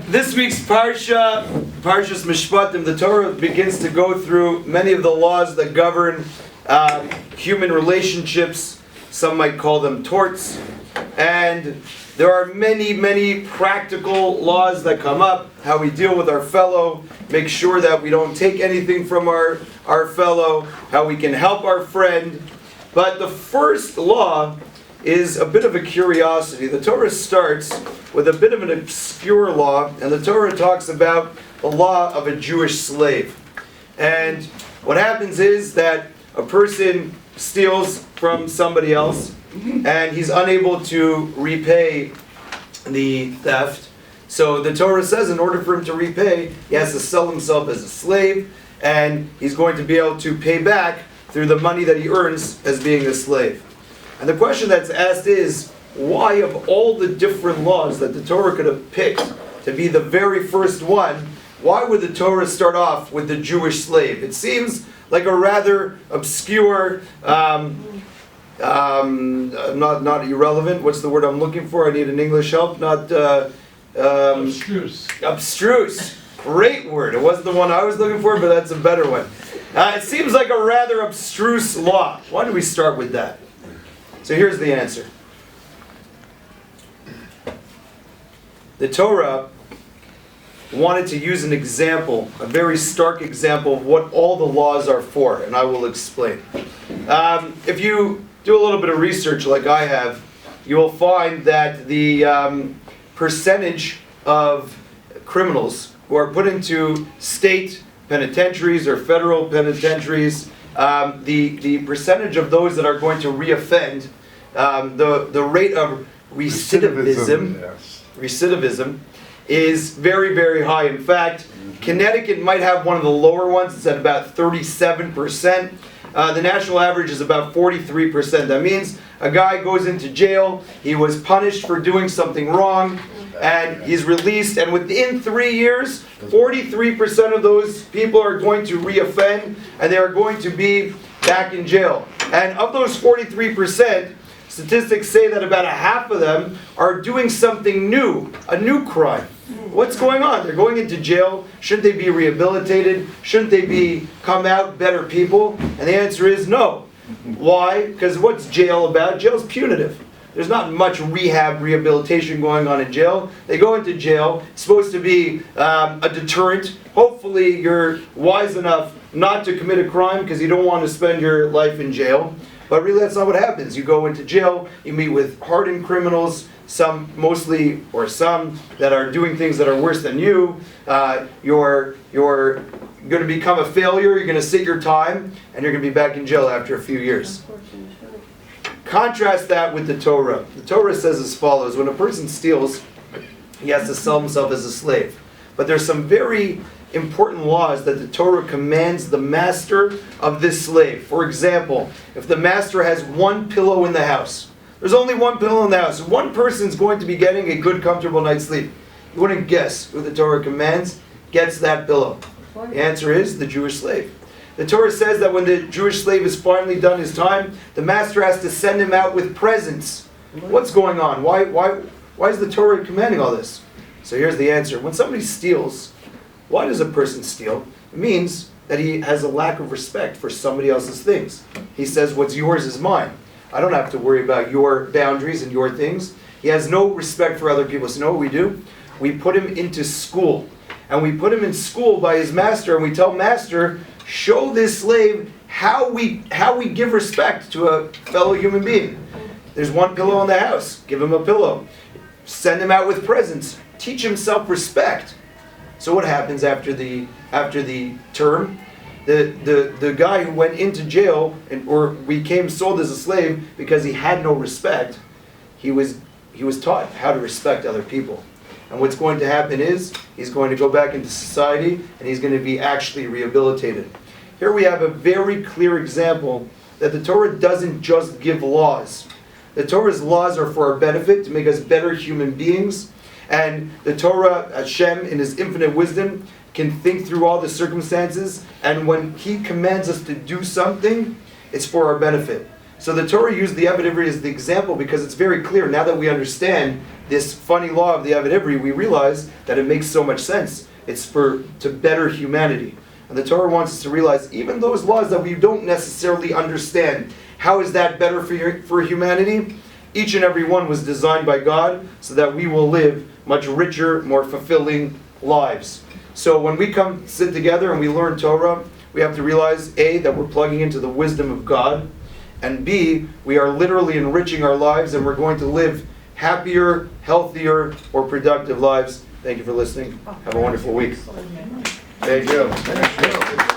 This week's Parsha, Parshas Mishpatim, the Torah begins to go through many of the laws that govern human relationships. Some might call them torts. And there are many, many practical laws that come up. How we deal with our fellow, make sure that we don't take anything from our fellow, how we can help our friend. But the first law is a bit of a curiosity. The Torah starts with a bit of an obscure law, and the Torah talks about the law of a Jewish slave. And what happens is that a person steals from somebody else, and he's unable to repay the theft. So the Torah says in order for him to repay, he has to sell himself as a slave, and he's going to be able to pay back through the money that he earns as being a slave. And the question that's asked is, why of all the different laws that the Torah could have picked to be the very first one, why would the Torah start off with the Jewish slave? It seems like a rather obscure, not irrelevant, what's the word I'm looking for? I need an English help, Abstruse. Abstruse. Great word. It wasn't the one I was looking for, but that's a better one. It seems like a rather abstruse law. Why do we start with that? So here's the answer. The Torah wanted to use an example, a very stark example of what all the laws are for, and I will explain. If you do a little bit of research like I have, you will find that the percentage of criminals who are put into state penitentiaries or federal penitentiaries, the percentage of those that are going to reoffend, the rate of recidivism is very, very high. In fact, Connecticut might have one of the lower ones. It's at about 37%. The national average is about 43%. That means a guy goes into jail, he was punished for doing something wrong, and he's released, and within 3 years, 43% of those people are going to reoffend, and they are going to be back in jail. And of those 43%, statistics say that about a half of them are doing something new, a new crime. What's going on? They're going into jail. Shouldn't they be rehabilitated? Shouldn't they come out better people? And the answer is no. Why? Because what's jail about? Jail's punitive. There's not much rehabilitation going on in jail. They go into jail. It's supposed to be a deterrent. Hopefully you're wise enough not to commit a crime because you don't want to spend your life in jail. But really that's not what happens. You go into jail, you meet with hardened criminals, some that are doing things that are worse than you. You're going to become a failure, you're going to sit your time, and you're going to be back in jail after a few years. Contrast that with the Torah. The Torah says as follows: when a person steals, he has to sell himself as a slave. But there's some very important laws that the Torah commands the master of this slave. For example, if the master has one pillow in the house, there's only one pillow in the house, one person's going to be getting a good, comfortable night's sleep. You wouldn't guess who the Torah commands gets that pillow. The answer is the Jewish slave. The Torah says that when the Jewish slave is finally done his time, the master has to send him out with presents. What's going on? Why is the Torah commanding all this? So here's the answer. When somebody steals, why does a person steal? It means that he has a lack of respect for somebody else's things. He says, what's yours is mine. I don't have to worry about your boundaries and your things. He has no respect for other people. So you know what we do? We put him into school. And we put him in school by his master, and we tell master, show this slave how we give respect to a fellow human being. There's one pillow in the house. Give him a pillow. Send him out with presents. Teach him self-respect. So what happens after the term? The guy who went into jail or became sold as a slave because he had no respect, he was taught how to respect other people. And what's going to happen is he's going to go back into society and he's going to be actually rehabilitated. Here we have a very clear example that the Torah doesn't just give laws. The Torah's laws are for our benefit, to make us better human beings. And the Torah, Hashem, in His infinite wisdom, can think through all the circumstances. And when He commands us to do something, it's for our benefit. So the Torah used the Eved Ivri as the example because it's very clear. Now that we understand this funny law of the Eved Ivri, we realize that it makes so much sense. It's to better humanity. And the Torah wants us to realize even those laws that we don't necessarily understand, how is that better for humanity? Each and every one was designed by God so that we will live much richer, more fulfilling lives. So when we come sit together and we learn Torah, we have to realize, A, that we're plugging into the wisdom of God, and B, we are literally enriching our lives and we're going to live happier, healthier, or productive lives. Thank you for listening. Have a wonderful week. Thank you.